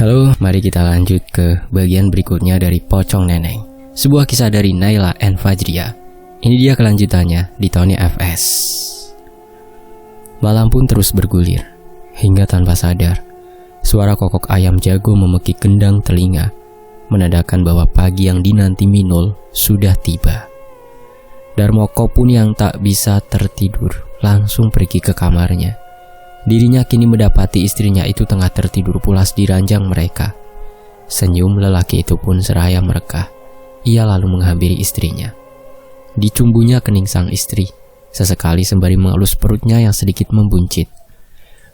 Halo, mari kita lanjut ke bagian berikutnya dari Pocong Neneng. Sebuah kisah dari Naila and Fajria. Ini dia kelanjutannya di Tony FS. Malam pun terus bergulir, hingga tanpa sadar, suara kokok ayam jago memekik gendang telinga, menandakan bahwa pagi yang dinanti Minul sudah tiba. Darmoko pun yang tak bisa tertidur, langsung pergi ke kamarnya. Dirinya kini mendapati istrinya itu tengah tertidur pulas di ranjang mereka. Senyum lelaki itu pun seraya merekah. Ia lalu menghampiri istrinya. Dicumbunya kening sang istri, sesekali sembari mengelus perutnya yang sedikit membuncit.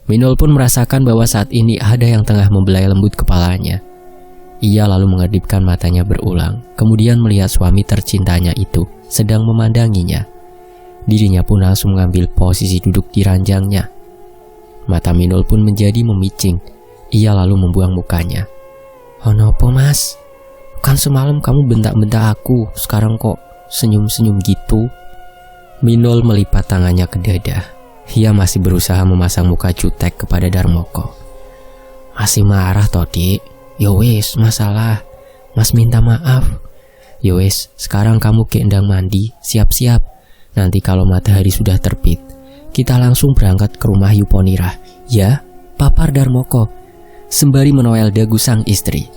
Minul pun merasakan bahwa saat ini ada yang tengah membelai lembut kepalanya. Ia lalu mengedipkan matanya berulang, kemudian melihat suami tercintanya itu sedang memandanginya. Dirinya pun langsung mengambil posisi duduk di ranjangnya. Mata Minul pun menjadi memicing. Ia lalu membuang mukanya. "Onopo mas? Kan semalam kamu bentak-bentak aku, sekarang kok senyum-senyum gitu?" Minul melipat tangannya ke dada. Ia masih berusaha memasang muka jutek kepada Darmoko. "Masih marah toh dik? Yowes, masalah. Mas minta maaf. Yowes, sekarang kamu ke endang mandi, siap-siap. Nanti kalau matahari sudah terbit, kita langsung berangkat ke rumah Yuponirah, ya?" papar Darmoko, sembari menoel dagu sang istri.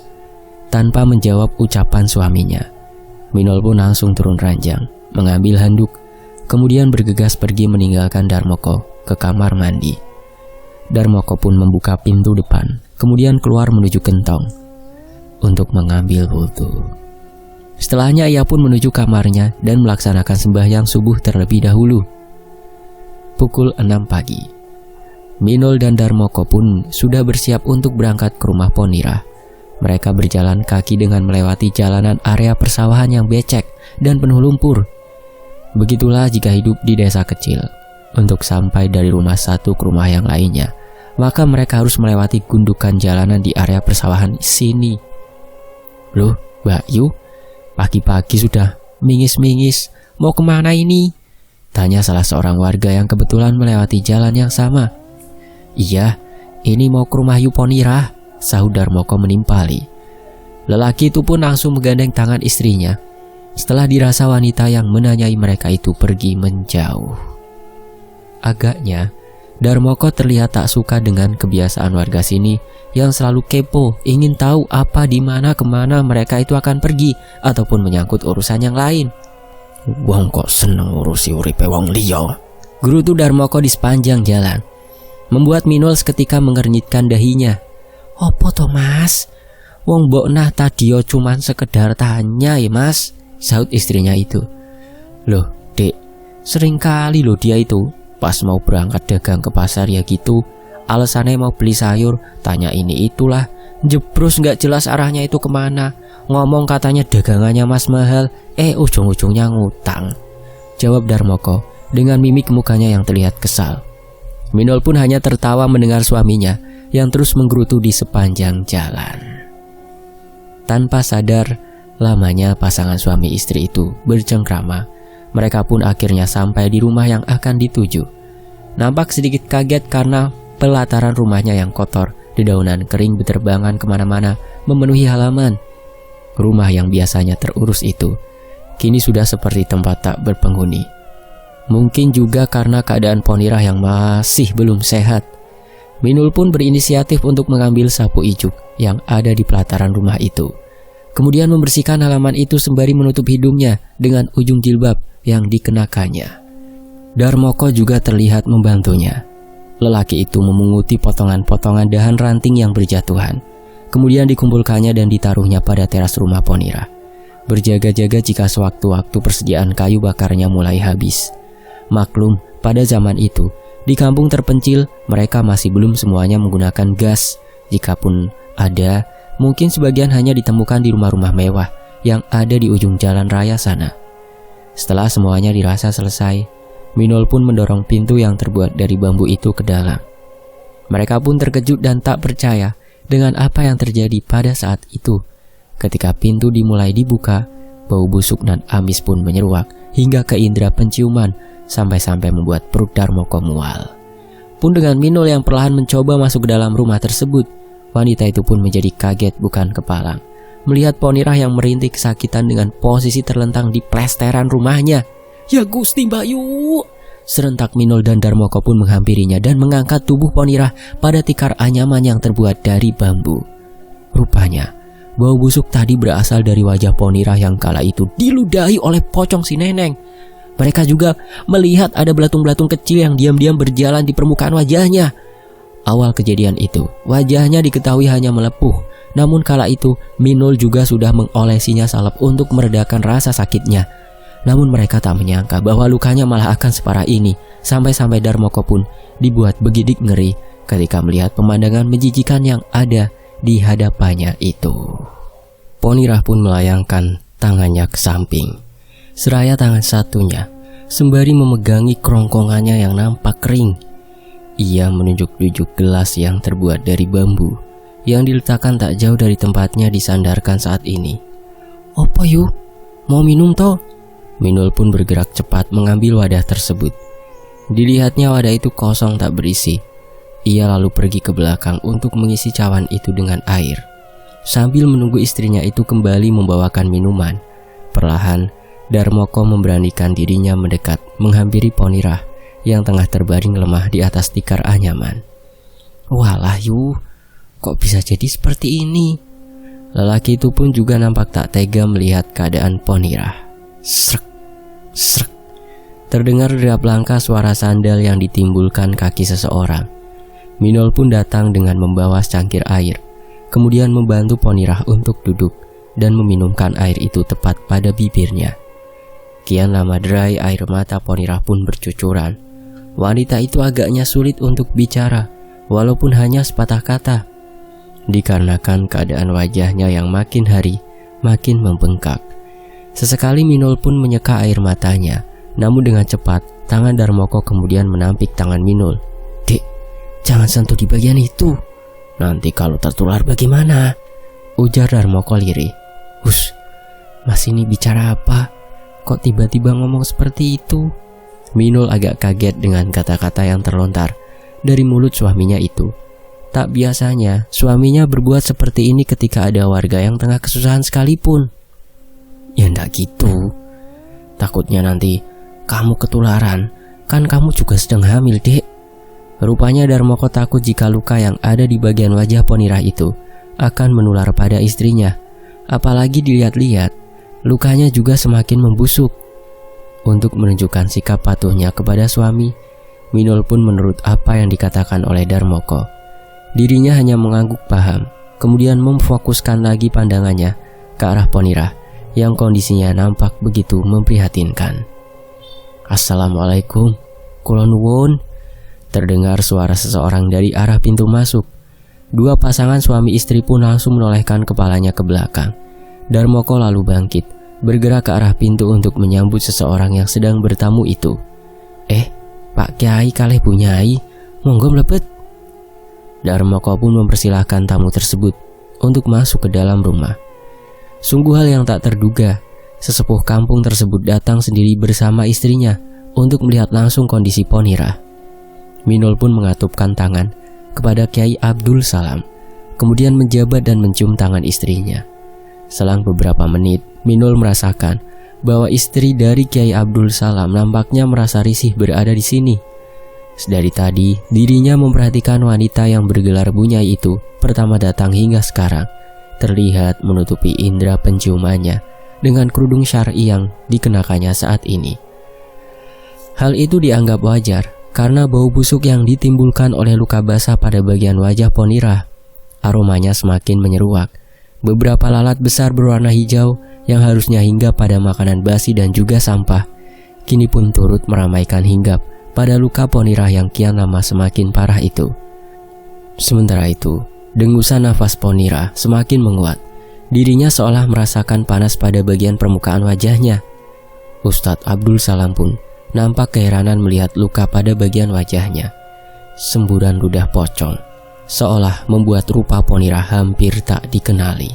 Tanpa menjawab ucapan suaminya, Minul pun langsung turun ranjang, mengambil handuk, kemudian bergegas pergi meninggalkan Darmoko ke kamar mandi. Darmoko pun membuka pintu depan, kemudian keluar menuju gentong untuk mengambil wudhu. Setelahnya ia pun menuju kamarnya dan melaksanakan sembahyang subuh terlebih dahulu. Pukul 6 pagi, Minul dan Darmoko pun sudah bersiap untuk berangkat ke rumah Ponirah. Mereka berjalan kaki dengan melewati jalanan area persawahan yang becek dan penuh lumpur. Begitulah jika hidup di desa kecil. Untuk sampai dari rumah satu ke rumah yang lainnya, maka mereka harus melewati gundukan jalanan di area persawahan sini. "Loh, Mbak Yu, pagi-pagi sudah mingis-mingis, mau kemana ini?" tanya salah seorang warga yang kebetulan melewati jalan yang sama. "Iya, ini mau ke rumah Yuponirah," sahut Darmoko menimpali. Lelaki itu pun langsung menggandeng tangan istrinya. Setelah dirasa wanita yang menanyai mereka itu pergi menjauh. Agaknya, Darmoko terlihat tak suka dengan kebiasaan warga sini yang selalu kepo, ingin tahu apa, di mana, kemana mereka itu akan pergi, ataupun menyangkut urusan yang lain. "Wong kok seneng ngurusi uripe wong liya," gerutu Darmoko di sepanjang jalan, membuat Minul seketika mengernyitkan dahinya. "Opo to mas? Wong mbok nah tadiyo cuman sekedar tanya ya mas," sahut istrinya itu. "Loh dek, sering kali loh dia itu pas mau berangkat dagang ke pasar ya gitu, alasannya mau beli sayur, tanya ini itulah, jebros gak jelas arahnya itu kemana. Ngomong katanya dagangannya mas mahal, ujung-ujungnya ngutang," jawab Darmoko dengan mimik mukanya yang terlihat kesal. Minul pun hanya tertawa mendengar suaminya yang terus menggerutu di sepanjang jalan. Tanpa sadar, lamanya pasangan suami istri itu bercengkrama. Mereka pun akhirnya sampai di rumah yang akan dituju. Nampak sedikit kaget karena pelataran rumahnya yang kotor, dedaunan kering berterbangan kemana-mana memenuhi halaman. Rumah yang biasanya terurus itu kini sudah seperti tempat tak berpenghuni. Mungkin juga karena keadaan Ponirah yang masih belum sehat. Minul pun berinisiatif untuk mengambil sapu ijuk yang ada di pelataran rumah itu, kemudian membersihkan halaman itu sembari menutup hidungnya dengan ujung jilbab yang dikenakannya. Darmoko juga terlihat membantunya. Lelaki itu memunguti potongan-potongan dahan ranting yang berjatuhan, kemudian dikumpulkannya dan ditaruhnya pada teras rumah Ponirah, berjaga-jaga jika sewaktu-waktu persediaan kayu bakarnya mulai habis. Maklum, pada zaman itu, di kampung terpencil, mereka masih belum semuanya menggunakan gas. Jikapun ada, mungkin sebagian hanya ditemukan di rumah-rumah mewah yang ada di ujung jalan raya sana. Setelah semuanya dirasa selesai, Minul pun mendorong pintu yang terbuat dari bambu itu ke dalam. Mereka pun terkejut dan tak percaya dengan apa yang terjadi pada saat itu. Ketika pintu dimulai dibuka, bau busuk dan amis pun menyeruak hingga ke indera penciuman, sampai-sampai membuat perut Darmoko mual. Pun dengan Minul yang perlahan mencoba masuk ke dalam rumah tersebut, Wanita itu pun menjadi kaget bukan kepalang melihat Ponirah yang merintih kesakitan dengan posisi terlentang di plesteran rumahnya. "Ya Gusti Bayu!" serentak Minul dan Darmoko pun menghampirinya dan mengangkat tubuh Ponirah pada tikar anyaman yang terbuat dari bambu. Rupanya bau busuk tadi berasal dari wajah Ponirah yang kala itu diludahi oleh pocong si Neneng. Mereka juga melihat ada belatung-belatung kecil yang diam-diam berjalan di permukaan wajahnya. Awal kejadian itu, wajahnya diketahui hanya melepuh. Namun kala itu, Minul juga sudah mengolesinya salep untuk meredakan rasa sakitnya. Namun mereka tak menyangka bahwa lukanya malah akan separah ini. Sampai-sampai Darmoko pun dibuat begidik ngeri ketika melihat pemandangan menjijikan yang ada di hadapannya itu. Ponirah pun melayangkan tangannya ke samping, seraya tangan satunya sembari memegangi kerongkongannya yang nampak kering. Ia menunjuk-nunjuk gelas yang terbuat dari bambu yang diletakkan tak jauh dari tempatnya disandarkan saat ini. "Apa yuk? Mau minum toh?" Minul pun bergerak cepat mengambil wadah tersebut. Dilihatnya wadah itu kosong tak berisi. Ia lalu pergi ke belakang untuk mengisi cawan itu dengan air. Sambil menunggu istrinya itu kembali membawakan minuman, perlahan Darmoko memberanikan dirinya mendekat menghampiri Ponirah yang tengah terbaring lemah di atas tikar anyaman. "Walah yu, kok bisa jadi seperti ini?" Lelaki itu pun juga nampak tak tega melihat keadaan Ponirah. Srek, srek. Terdengar derap langkah suara sandal yang ditimbulkan kaki seseorang. Minul pun datang dengan membawa secangkir air, kemudian membantu Ponirah untuk duduk dan meminumkan air itu tepat pada bibirnya. Kian lama derai air mata Ponirah pun bercucuran. Wanita itu agaknya sulit untuk bicara, walaupun hanya sepatah kata, dikarenakan keadaan wajahnya yang makin hari makin membengkak. Sesekali Minul pun menyeka air matanya, namun dengan cepat tangan Darmoko kemudian menampik tangan Minul. "Dek, jangan sentuh di bagian itu. Nanti kalau tertular bagaimana?" ujar Darmoko lirih. "Hus, mas ini bicara apa? Kok tiba-tiba ngomong seperti itu?" Minul agak kaget dengan kata-kata yang terlontar dari mulut suaminya itu. Tak biasanya suaminya berbuat seperti ini ketika ada warga yang tengah kesusahan sekalipun. "Ya ndak gitu. Takutnya nanti kamu ketularan. Kan kamu juga sedang hamil, Dek." Rupanya Darmoko takut jika luka yang ada di bagian wajah Ponirah itu akan menular pada istrinya. Apalagi dilihat-lihat, lukanya juga semakin membusuk. Untuk menunjukkan sikap patuhnya kepada suami, Minul pun menurut apa yang dikatakan oleh Darmoko. Dirinya hanya mengangguk paham, kemudian memfokuskan lagi pandangannya ke arah Ponirah yang kondisinya nampak begitu memprihatinkan. "Assalamualaikum, kula nuwun." Terdengar suara seseorang dari arah pintu masuk. Dua pasangan suami istri pun langsung menolehkan kepalanya ke belakang. Darmoko lalu bangkit, bergerak ke arah pintu untuk menyambut seseorang yang sedang bertamu itu. Pak Kiai kalih Bu Nyai, monggo mlebet." Darmoko pun mempersilahkan tamu tersebut untuk masuk ke dalam rumah. Sungguh hal yang tak terduga, sesepuh kampung tersebut datang sendiri bersama istrinya untuk melihat langsung kondisi Ponirah. Minul pun mengatupkan tangan kepada Kiai Abdul Salam, kemudian menjabat dan mencium tangan istrinya. Selang beberapa menit, Minul merasakan bahwa istri dari Kiai Abdul Salam nampaknya merasa risih berada di sini. Sedari tadi, dirinya memperhatikan wanita yang bergelar Bu Nyai itu pertama datang hingga sekarang, terlihat menutupi indera penciumannya dengan kerudung syar'i yang dikenakannya saat ini. Hal itu dianggap wajar karena bau busuk yang ditimbulkan oleh luka basah pada bagian wajah Ponirah. Aromanya semakin menyeruak. Beberapa lalat besar berwarna hijau yang harusnya hinggap pada makanan basi dan juga sampah, kini pun turut meramaikan hinggap pada luka Ponirah yang kian lama semakin parah itu. Sementara itu, dengusan nafas Ponirah semakin menguat. Dirinya seolah merasakan panas pada bagian permukaan wajahnya. Ustadz Abdul Salam pun nampak keheranan melihat luka pada bagian wajahnya. Semburan ludah pocong seolah membuat rupa Ponirah hampir tak dikenali.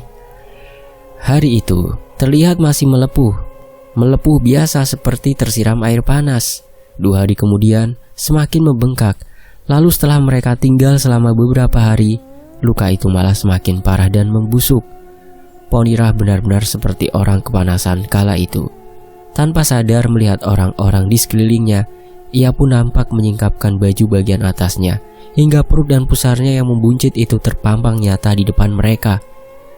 Hari itu terlihat masih melepuh biasa seperti tersiram air panas. 2 hari kemudian semakin membengkak. Lalu setelah mereka tinggal selama beberapa hari, luka itu malah semakin parah dan membusuk. Ponira benar-benar seperti orang kepanasan kala itu. Tanpa sadar melihat orang-orang di sekelilingnya, ia pun nampak menyingkapkan baju bagian atasnya, hingga perut dan pusarnya yang membuncit itu terpampang nyata di depan mereka.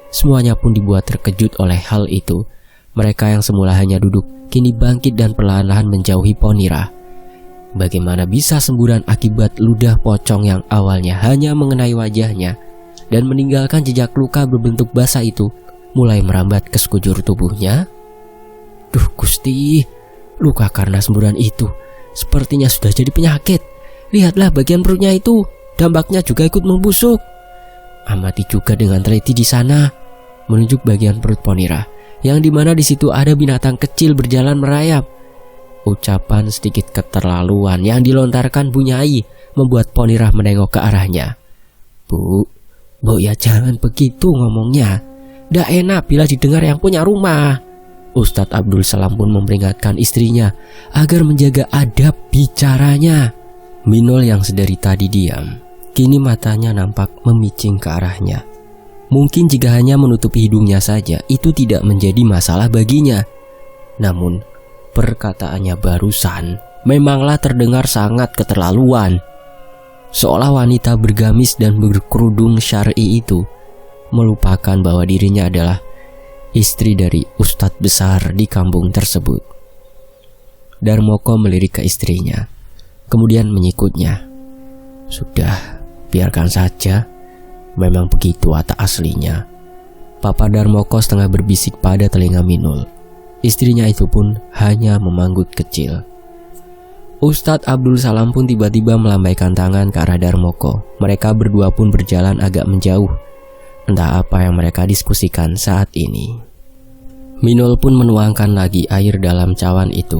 Semuanya pun dibuat terkejut oleh hal itu. Mereka yang semula hanya duduk, kini bangkit dan perlahan-lahan menjauhi Ponira. Bagaimana bisa semburan akibat ludah pocong yang awalnya hanya mengenai wajahnya dan meninggalkan jejak luka berbentuk basah itu mulai merambat ke sekujur tubuhnya? Duh Gusti, luka karena semburan itu sepertinya sudah jadi penyakit. Lihatlah bagian perutnya itu, dampaknya juga ikut membusuk. Amati juga dengan teliti di sana, menunjuk bagian perut Ponira, yang dimana di situ ada binatang kecil berjalan merayap. Ucapan sedikit keterlaluan yang dilontarkan Bu Nyai membuat Ponira menengok ke arahnya. Bu ya jangan begitu ngomongnya. Dah enak bila didengar yang punya rumah. Ustadz Abdul Salam pun memperingatkan istrinya agar menjaga adab bicaranya. Minul yang sedari tadi diam, kini matanya nampak memicing ke arahnya. Mungkin jika hanya menutupi hidungnya saja, itu tidak menjadi masalah baginya. Namun, perkataannya barusan memanglah terdengar sangat keterlaluan. Seolah wanita bergamis dan berkerudung syar'i itu melupakan bahwa dirinya adalah istri dari ustadz besar di kampung tersebut. Darmoko melirik ke istrinya, kemudian menyikutnya. Sudah, biarkan saja. Memang begitu watak aslinya. Papa Darmoko setengah berbisik pada telinga Minul. Istrinya itu pun hanya memanggut kecil. Ustadz Abdul Salam pun tiba-tiba melambaikan tangan ke arah Darmoko. Mereka berdua pun berjalan agak menjauh. Entah apa yang mereka diskusikan saat ini. Minul pun menuangkan lagi air dalam cawan itu.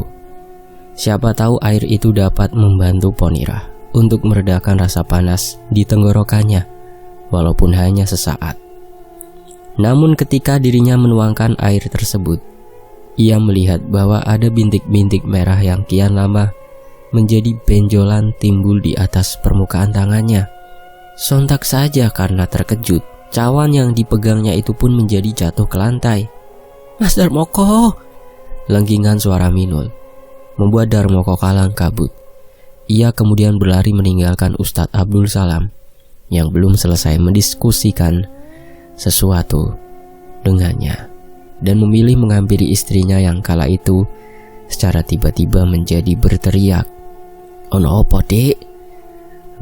Siapa tahu air itu dapat membantu Ponira untuk meredakan rasa panas di tenggorokannya, walaupun hanya sesaat. Namun ketika dirinya menuangkan air tersebut, ia melihat bahwa ada bintik-bintik merah yang kian lama menjadi benjolan timbul di atas permukaan tangannya. Sontak saja karena terkejut, cawan yang dipegangnya itu pun menjadi jatuh ke lantai. Mas Darmoko, lengkingan suara Minul membuat Darmoko kalang kabut. Ia kemudian berlari meninggalkan Ustadz Abdul Salam yang belum selesai mendiskusikan sesuatu dengannya, dan memilih menghampiri istrinya yang kala itu secara tiba-tiba menjadi berteriak. Ono opo dek?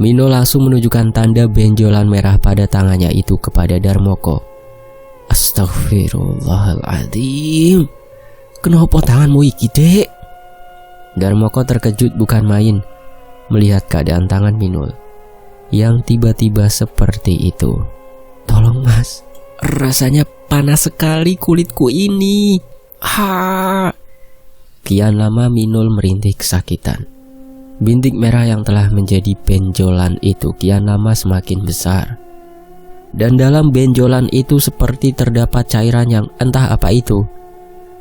Minul langsung menunjukkan tanda benjolan merah pada tangannya itu kepada Darmoko. Astagfirullahaladzim, kenapa tanganmu iki dek? Darmoko terkejut bukan main melihat keadaan tangan Minul yang tiba-tiba seperti itu. Tolong mas, rasanya panas sekali kulitku ini. Kian lama Minul merintih kesakitan. Bintik merah yang telah menjadi benjolan itu kian lama semakin besar. Dan dalam benjolan itu seperti terdapat cairan yang entah apa itu.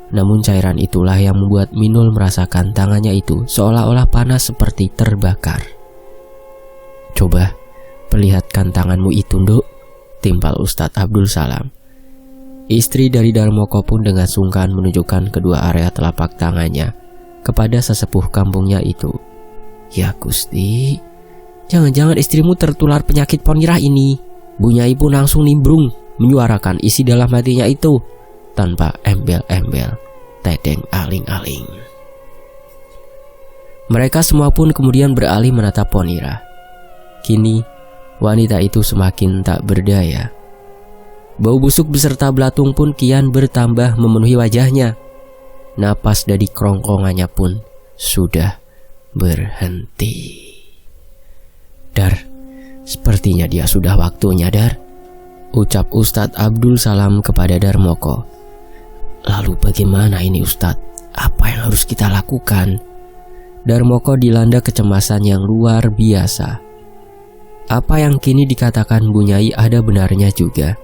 Namun cairan itulah yang membuat Minul merasakan tangannya itu seolah-olah panas seperti terbakar. Coba perlihatkan tanganmu itu, Nduk, timpal Ustadz Abdul Salam. Istri dari Darmoko pun dengan sungkan menunjukkan kedua area telapak tangannya kepada sesepuh kampungnya itu. Ya Gusti, jangan-jangan istrimu tertular penyakit Ponira ini. Bu Nyai pun langsung nimbrung menyuarakan isi dalam hatinya itu tanpa embel-embel, tedeng aling-aling. Mereka semua pun kemudian beralih menatap Ponira. Kini wanita itu semakin tak berdaya. Bau busuk beserta belatung pun kian bertambah memenuhi wajahnya. Napas dari kerongkongannya pun sudah berhenti. Dar, sepertinya dia sudah waktunya, Dar, ucap Ustadz Abdul Salam kepada Darmoko. Lalu bagaimana ini Ustadz? Apa yang harus kita lakukan? Darmoko dilanda kecemasan yang luar biasa. Apa yang kini dikatakan Bu Nyai ada benarnya juga.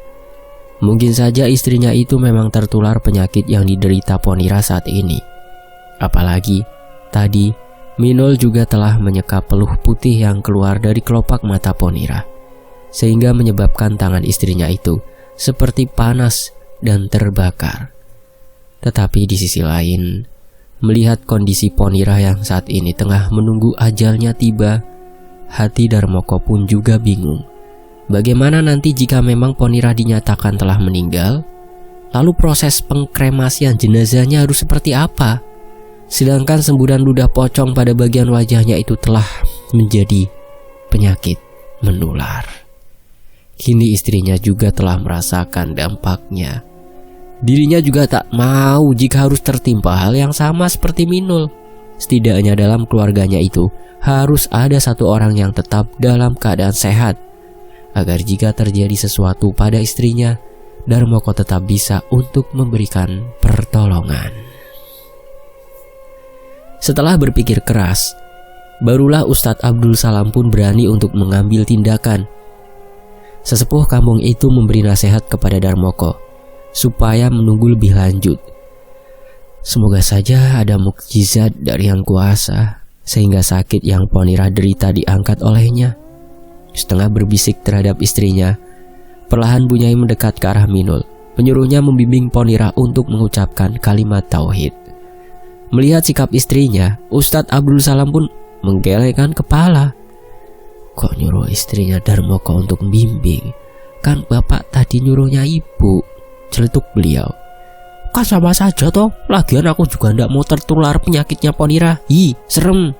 Mungkin saja istrinya itu memang tertular penyakit yang diderita Ponira saat ini. Apalagi tadi Minul juga telah menyeka peluh putih yang keluar dari kelopak mata Ponira. sehingga menyebabkan tangan istrinya itu seperti panas dan terbakar. Tetapi di sisi lain, melihat kondisi Ponira yang saat ini tengah menunggu ajalnya tiba, hati Darmoko pun juga bingung. Bagaimana nanti jika memang Ponira dinyatakan telah meninggal? Lalu proses pengkremasian jenazahnya harus seperti apa? Sedangkan semburan ludah pocong pada bagian wajahnya itu telah menjadi penyakit menular. Kini istrinya juga telah merasakan dampaknya. Dirinya juga tak mau jika harus tertimpa hal yang sama seperti Minul. Setidaknya dalam keluarganya itu harus ada satu orang yang tetap dalam keadaan sehat, agar jika terjadi sesuatu pada istrinya, Darmoko tetap bisa untuk memberikan pertolongan. Setelah berpikir keras, barulah Ustadz Abdul Salam pun berani untuk mengambil tindakan. Sesepuh kampung itu memberi nasihat kepada Darmoko supaya menunggu lebih lanjut. Semoga saja ada mukjizat dari Yang Kuasa sehingga sakit yang Ponira derita diangkat olehnya. Setengah berbisik terhadap istrinya, perlahan Bunyai mendekat ke arah Minul, menyuruhnya membimbing Ponira untuk mengucapkan kalimat tauhid. Melihat sikap istrinya, Ustadz Abdul Salam pun menggelengkan kepala. Kok nyuruh istrinya Darmoko untuk bimbing? Kan bapak tadi nyuruhnya ibu, celetuk beliau. Kan sama saja toh, lagian aku juga ndak mau tertular penyakitnya Ponira. Serem.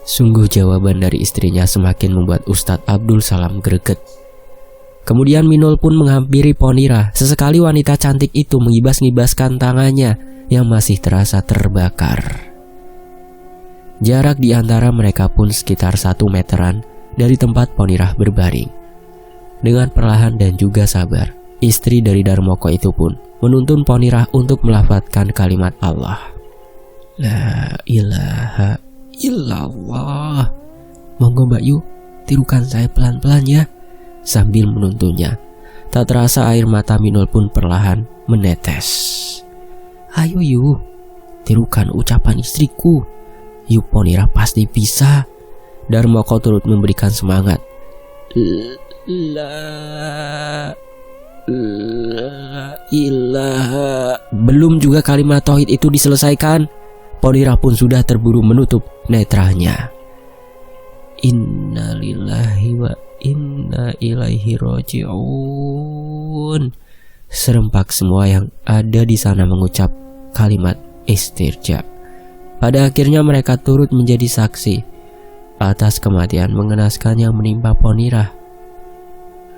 Sungguh jawaban dari istrinya semakin membuat Ustadz Abdul Salam greget. Kemudian Minul pun menghampiri Ponira. Sesekali wanita cantik itu mengibas-ngibaskan tangannya yang masih terasa terbakar. Jarak di antara mereka pun sekitar 1 meteran dari tempat Ponira berbaring. Dengan perlahan dan juga sabar, istri dari Darmoko itu pun menuntun Ponira untuk melafadzkan kalimat Allah. La ilaha illallah. Monggo Mbak Yu, tirukan saya pelan-pelan ya, sambil menuntunnya. Tak terasa air mata Minul pun perlahan menetes. Ayo Yu, tirukan ucapan istriku. Yu, Ponira pasti bisa. Darmoko turut memberikan semangat. La ilaha. Belum juga kalimat tauhid itu diselesaikan, Ponira pun sudah terburu menutup netranya. Innalillahi wa inna ilaihi raji'un. Serempak semua yang ada di sana mengucap kalimat istirja. Pada akhirnya mereka turut menjadi saksi atas kematian mengenaskan yang menimpa Ponira.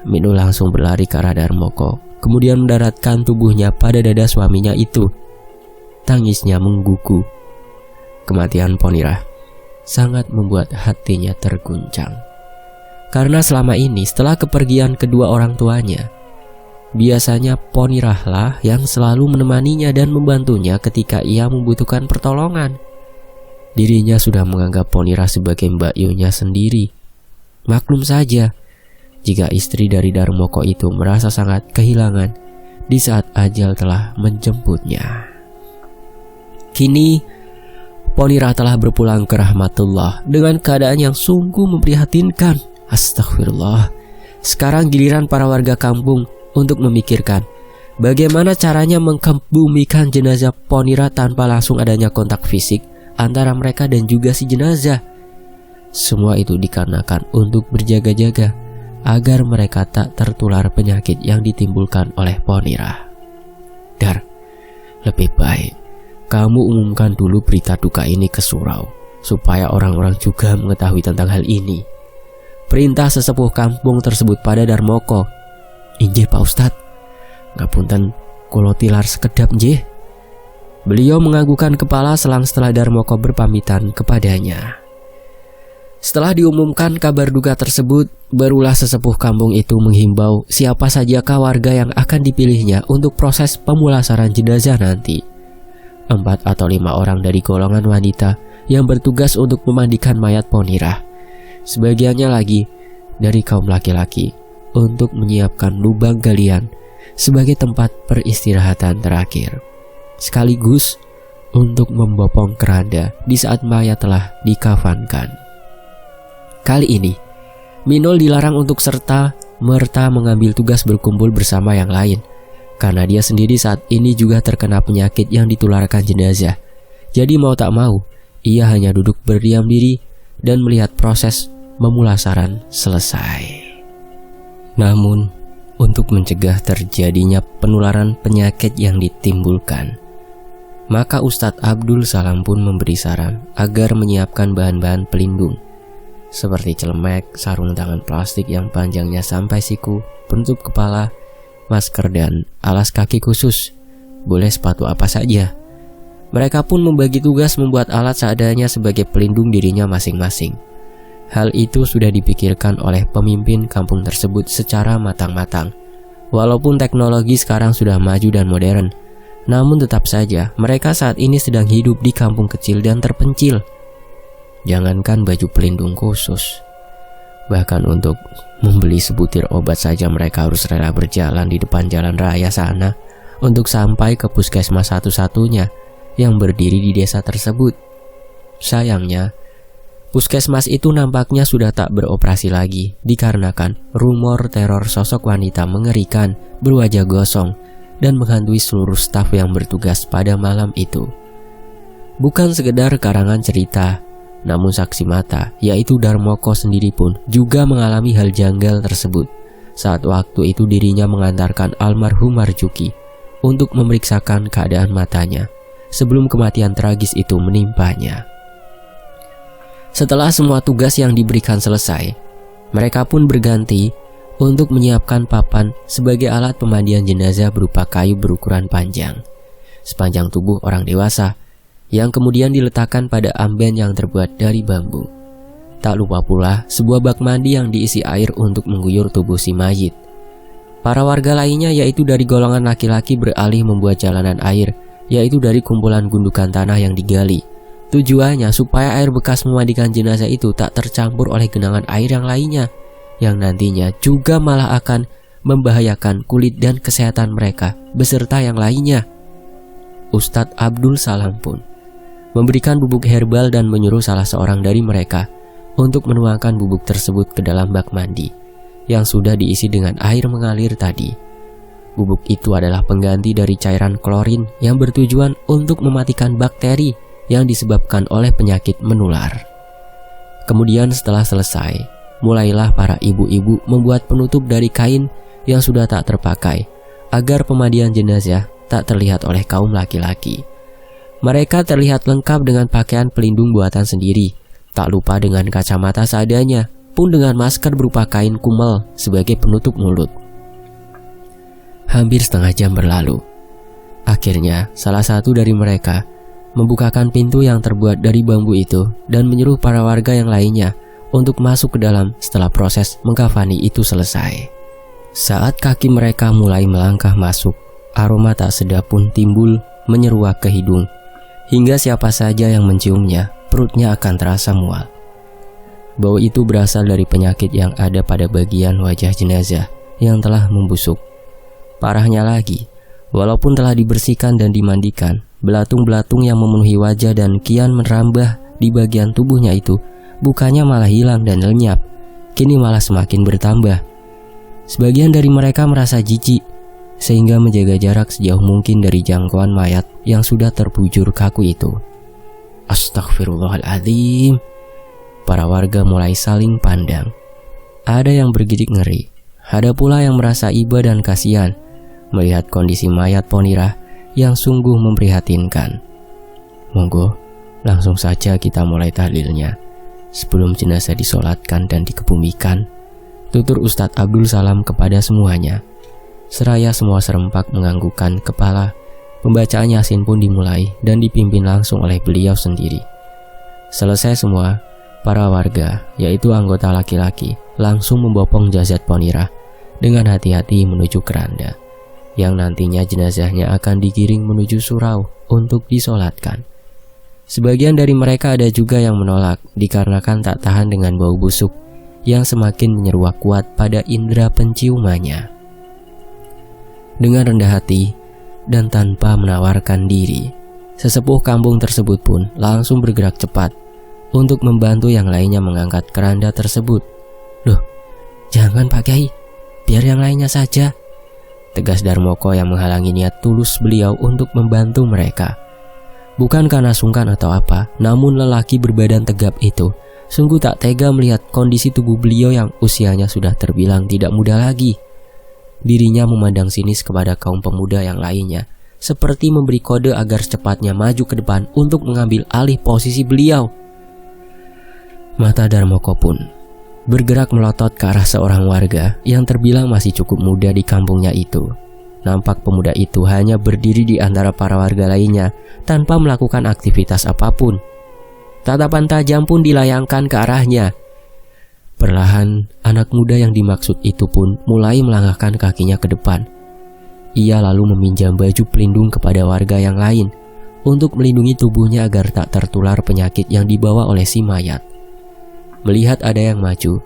Minul langsung berlari ke arah Darmoko, kemudian mendaratkan tubuhnya pada dada suaminya itu. Tangisnya menggugu. Kematian Ponira sangat membuat hatinya terguncang. Karena selama ini setelah kepergian kedua orang tuanya, biasanya Ponira lah yang selalu menemaninya dan membantunya ketika ia membutuhkan pertolongan. Dirinya sudah menganggap Ponira sebagai Mbak Yunya sendiri. Maklum saja jika istri dari Darmoko itu merasa sangat kehilangan di saat ajal telah menjemputnya. Kini Ponira telah berpulang ke rahmatullah dengan keadaan yang sungguh memprihatinkan. Astagfirullah. Sekarang giliran para warga kampung untuk memikirkan bagaimana caranya mengkebumikan jenazah Ponira tanpa langsung adanya kontak fisik antara mereka dan juga si jenazah. Semua itu dikarenakan untuk berjaga-jaga agar mereka tak tertular penyakit yang ditimbulkan oleh Ponira. Dar, lebih baik kamu umumkan dulu berita duka ini ke surau, supaya orang-orang juga mengetahui tentang hal ini. Perintah sesepuh kampung tersebut pada Darmoko. Injih Pak Ustadz, ngapunten kulo tilar sekedap nggih. Beliau menganggukkan kepala selang setelah Darmoko berpamitan kepadanya. Setelah diumumkan kabar duka tersebut, barulah sesepuh kampung itu menghimbau siapa sajakah warga yang akan dipilihnya untuk proses pemulasaran jenazah nanti. 4 atau 5 orang dari golongan wanita yang bertugas untuk memandikan mayat Ponira. Sebagiannya lagi dari kaum laki-laki untuk menyiapkan lubang galian sebagai tempat peristirahatan terakhir, sekaligus untuk membopong keranda di saat mayat telah dikafankan. Kali ini Minul dilarang untuk serta-merta mengambil tugas berkumpul bersama yang lain, karena dia sendiri saat ini juga terkena penyakit yang ditularkan jenazah. Jadi mau tak mau, ia hanya duduk berdiam diri dan melihat proses pemulasaran selesai. Namun, untuk mencegah terjadinya penularan penyakit yang ditimbulkan, maka Ustadz Abdul Salam pun memberi saran agar menyiapkan bahan-bahan pelindung seperti celemek, sarung tangan plastik yang panjangnya sampai siku, penutup kepala, masker dan alas kaki khusus. Boleh sepatu apa saja. Mereka pun membagi tugas membuat alat seadanya sebagai pelindung dirinya masing-masing. Hal itu sudah dipikirkan oleh pemimpin kampung tersebut secara matang-matang. Walaupun teknologi sekarang sudah maju dan modern, namun tetap saja mereka saat ini sedang hidup di kampung kecil dan terpencil. Jangankan baju pelindung khusus, bahkan untuk membeli sebutir obat saja mereka harus rela berjalan di depan jalan raya sana untuk sampai ke puskesmas satu-satunya yang berdiri di desa tersebut. Sayangnya, puskesmas itu nampaknya sudah tak beroperasi lagi dikarenakan rumor teror sosok wanita mengerikan berwajah gosong dan menghantui seluruh staf yang bertugas pada malam itu. Bukan sekedar karangan cerita, namun saksi mata, yaitu Darmoko sendiri pun juga mengalami hal janggal tersebut. Saat waktu itu dirinya mengantarkan almarhum Marjuki untuk memeriksakan keadaan matanya sebelum kematian tragis itu menimpanya. Setelah semua tugas yang diberikan selesai, mereka pun berganti untuk menyiapkan papan sebagai alat pemandian jenazah berupa kayu berukuran panjang, sepanjang tubuh orang dewasa, yang kemudian diletakkan pada amben yang terbuat dari bambu. Tak lupa pula sebuah bak mandi yang diisi air untuk mengguyur tubuh si mayit. Para warga lainnya yaitu dari golongan laki-laki beralih membuat jalanan air, yaitu dari kumpulan gundukan tanah yang digali. Tujuannya supaya air bekas memandikan jenazah itu tak tercampur oleh genangan air yang lainnya, yang nantinya juga malah akan membahayakan kulit dan kesehatan mereka beserta yang lainnya. Ustadz Abdul Salam pun memberikan bubuk herbal dan menyuruh salah seorang dari mereka untuk menuangkan bubuk tersebut ke dalam bak mandi yang sudah diisi dengan air mengalir tadi. Bubuk itu adalah pengganti dari cairan klorin yang bertujuan untuk mematikan bakteri yang disebabkan oleh penyakit menular. Kemudian setelah selesai, mulailah para ibu-ibu membuat penutup dari kain yang sudah tak terpakai agar pemandian jenazah tak terlihat oleh kaum laki-laki. Mereka terlihat lengkap dengan pakaian pelindung buatan sendiri, tak lupa dengan kacamata seadanya, pun dengan masker berupa kain kumel sebagai penutup mulut. Hampir setengah jam berlalu. Akhirnya, salah satu dari mereka membukakan pintu yang terbuat dari bambu itu dan menyuruh para warga yang lainnya untuk masuk ke dalam setelah proses mengkafani itu selesai. Saat kaki mereka mulai melangkah masuk, aroma tak sedap pun timbul menyeruak ke hidung, hingga siapa saja yang menciumnya, perutnya akan terasa mual. Bau itu berasal dari penyakit yang ada pada bagian wajah jenazah yang telah membusuk. Parahnya lagi, walaupun telah dibersihkan dan dimandikan, belatung-belatung yang memenuhi wajah dan kian merambah di bagian tubuhnya itu bukannya malah hilang dan lenyap, kini malah semakin bertambah. Sebagian dari mereka merasa jijik, sehingga menjaga jarak sejauh mungkin dari jangkauan mayat yang sudah terbujur kaku itu. Astaghfirullahaladzim. Para warga mulai saling pandang. Ada yang bergidik ngeri, ada pula yang merasa iba dan kasihan melihat kondisi mayat Ponirah yang sungguh memprihatinkan. Monggo, langsung saja kita mulai tahlilnya sebelum jenazah disolatkan dan dikebumikan, tutur Ustadz Abdul Salam kepada semuanya. Seraya semua serempak menganggukkan kepala, pembacaan Yasin pun dimulai dan dipimpin langsung oleh beliau sendiri. Selesai semua, para warga, yaitu anggota laki-laki, langsung membopong jasad Ponirah dengan hati-hati menuju keranda, yang nantinya jenazahnya akan digiring menuju surau untuk disolatkan. Sebagian dari mereka ada juga yang menolak dikarenakan tak tahan dengan bau busuk yang semakin menyeruak kuat pada indera penciumannya. Dengan rendah hati dan tanpa menawarkan diri, sesepuh kampung tersebut pun langsung bergerak cepat untuk membantu yang lainnya mengangkat keranda tersebut. "Loh, jangan Pak Kiai, biar yang lainnya saja," tegas Darmoko yang menghalangi niat tulus beliau untuk membantu mereka. Bukan karena sungkan atau apa, namun lelaki berbadan tegap itu sungguh tak tega melihat kondisi tubuh beliau yang usianya sudah terbilang tidak muda lagi. Dirinya memandang sinis kepada kaum pemuda yang lainnya, seperti memberi kode agar secepatnya maju ke depan untuk mengambil alih posisi beliau. Mata Darmoko pun bergerak melotot ke arah seorang warga yang terbilang masih cukup muda di kampungnya itu. Nampak pemuda itu hanya berdiri di antara para warga lainnya tanpa melakukan aktivitas apapun. Tatapan tajam pun dilayangkan ke arahnya. Perlahan, anak muda yang dimaksud itu pun mulai melangkahkan kakinya ke depan. Ia lalu meminjam baju pelindung kepada warga yang lain untuk melindungi tubuhnya agar tak tertular penyakit yang dibawa oleh si mayat. Melihat ada yang maju,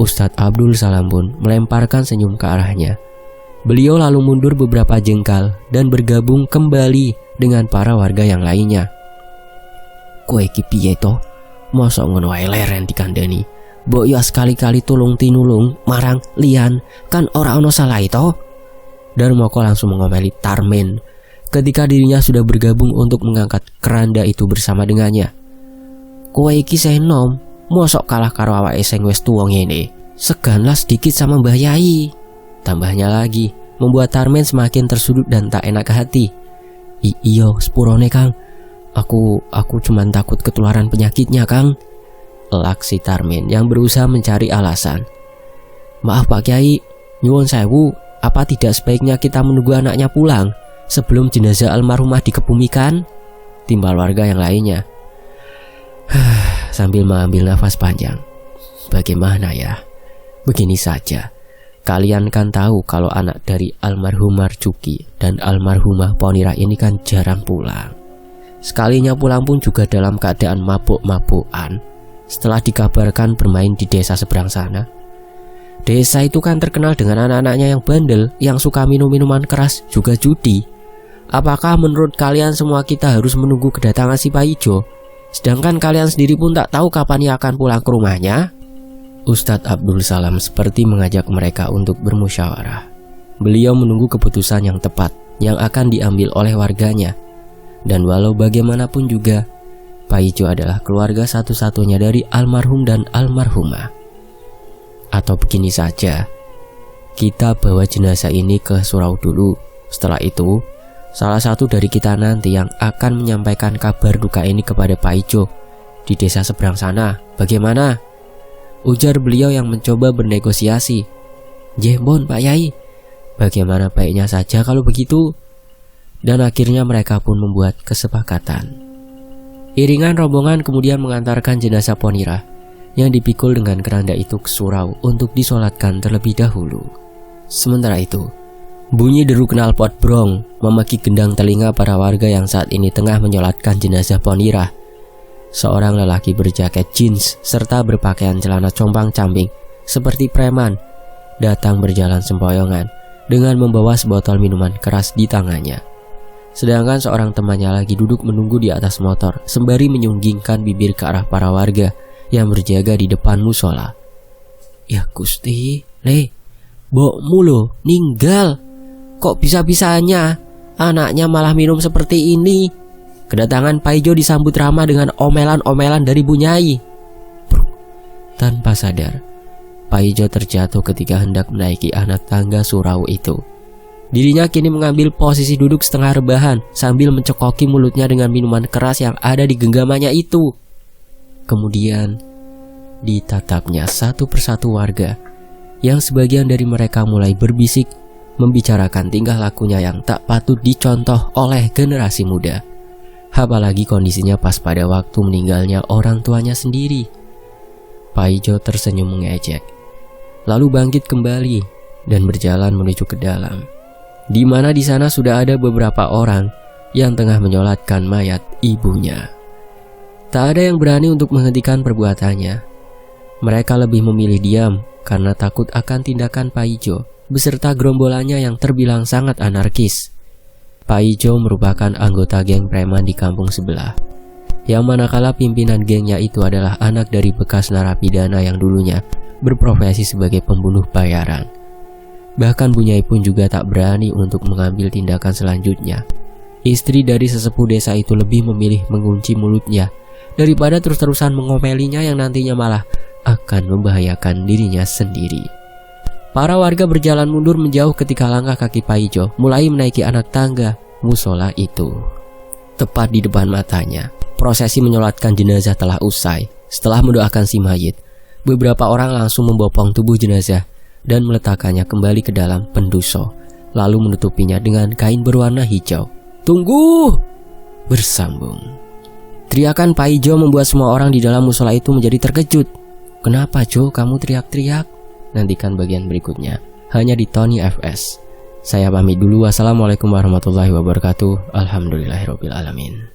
Ustadz Abdul Salam pun melemparkan senyum ke arahnya. Beliau lalu mundur beberapa jengkal dan bergabung kembali dengan para warga yang lainnya. "Kowe iki piye to? Mosok ngono wae leren dikandani. Mbok ya sekali-kali tulung tinulung marang liyan, kan ora ono salah to?" Darmoko langsung mengomeli Tarmen ketika dirinya sudah bergabung untuk mengangkat keranda itu bersama dengannya. "Kowe iki senom, mosok kalah karo awake sing wis tuwa ngene. Seganlah sedikit sama Mbah Yai," tambahnya lagi, membuat Tarmen semakin tersudut dan tak enak hati. Iyo, sepurone Kang. Aku cuman takut ketularan penyakitnya Kang," elak si Tarmen yang berusaha mencari alasan. "Maaf Pak Kiai, nyuwun sewu, apa tidak sebaiknya kita menunggu anaknya pulang sebelum jenazah almarhumah dikebumikan?" timbal warga yang lainnya. Sambil mengambil nafas panjang. "Bagaimana ya? Begini saja. Kalian kan tahu kalau anak dari almarhum Marjuki dan almarhumah Ponira ini kan jarang pulang. Sekalinya pulang pun juga dalam keadaan mabuk-mabukan setelah dikabarkan bermain di desa seberang sana. Desa itu kan terkenal dengan anak-anaknya yang bandel, yang suka minum minuman keras, juga judi. Apakah menurut kalian semua kita harus menunggu kedatangan si Pak Ijo? Sedangkan kalian sendiri pun tak tahu kapan ia akan pulang ke rumahnya?" Ustadz Abdul Salam seperti mengajak mereka untuk bermusyawarah. Beliau menunggu keputusan yang tepat yang akan diambil oleh warganya. Dan walau bagaimanapun juga, Pak Ijo adalah keluarga satu-satunya dari almarhum dan almarhumah. Atau begini saja, kita bawa jenazah ini ke surau dulu. Setelah itu, salah satu dari kita nanti yang akan menyampaikan kabar duka ini kepada Pak Ijo di desa seberang sana. Bagaimana?" ujar beliau yang mencoba bernegosiasi. "Jembon Pak Yai, bagaimana baiknya saja kalau begitu." Dan akhirnya mereka pun membuat kesepakatan. Iringan rombongan kemudian mengantarkan jenazah Ponira yang dipikul dengan keranda itu ke surau untuk disolatkan terlebih dahulu. Sementara itu, bunyi deru knalpot brong memaki gendang telinga para warga yang saat ini tengah menyolatkan jenazah Ponira. Seorang lelaki berjaket jeans serta berpakaian celana compang-camping seperti preman datang berjalan sempoyongan dengan membawa sebotol minuman keras di tangannya. Sedangkan seorang temannya lagi duduk menunggu di atas motor sembari menyunggingkan bibir ke arah para warga yang berjaga di depan musola. "Ya Gusti, mbokmu lo ninggal. Kok bisa-bisanya anaknya malah minum seperti ini?" Kedatangan Pak Ijo disambut ramah dengan omelan-omelan dari Bu Nyai. Tanpa sadar, Pak Ijo terjatuh ketika hendak menaiki anak tangga surau itu. Dirinya kini mengambil posisi duduk setengah rebahan sambil mencekoki mulutnya dengan minuman keras yang ada di genggamannya itu. Kemudian ditatapnya satu persatu warga yang sebagian dari mereka mulai berbisik membicarakan tingkah lakunya yang tak patut dicontoh oleh generasi muda. Apalagi kondisinya pas pada waktu meninggalnya orang tuanya sendiri. Pak Ijo tersenyum mengejek, lalu bangkit kembali dan berjalan menuju ke dalam, di mana di sana sudah ada beberapa orang yang tengah menyolatkan mayat ibunya. Tak ada yang berani untuk menghentikan perbuatannya. Mereka lebih memilih diam karena takut akan tindakan Pak Ijo beserta gerombolannya yang terbilang sangat anarkis. Pak Ijo merupakan anggota geng preman di kampung sebelah, yang manakala pimpinan gengnya itu adalah anak dari bekas narapidana yang dulunya berprofesi sebagai pembunuh bayaran. Bahkan Bunyai pun juga tak berani untuk mengambil tindakan selanjutnya. Istri dari sesepuh desa itu lebih memilih mengunci mulutnya daripada terus-terusan mengomelinya yang nantinya malah akan membahayakan dirinya sendiri. Para warga berjalan mundur menjauh ketika langkah kaki Pak Ijo mulai menaiki anak tangga musola itu. Tepat di depan matanya, prosesi menyolatkan jenazah telah usai. Setelah mendoakan si mayit, beberapa orang langsung membopong tubuh jenazah dan meletakkannya kembali ke dalam penduso, lalu menutupinya dengan kain berwarna hijau. "Tunggu!" bersambung. Teriakan Pak Ijo membuat semua orang di dalam musola itu menjadi terkejut. "Kenapa, Jo, kamu teriak-teriak?" Nantikan bagian berikutnya hanya di Tony FS. Saya pamit dulu. Wassalamualaikum warahmatullahi wabarakatuh. Alhamdulillahirabbil alamin.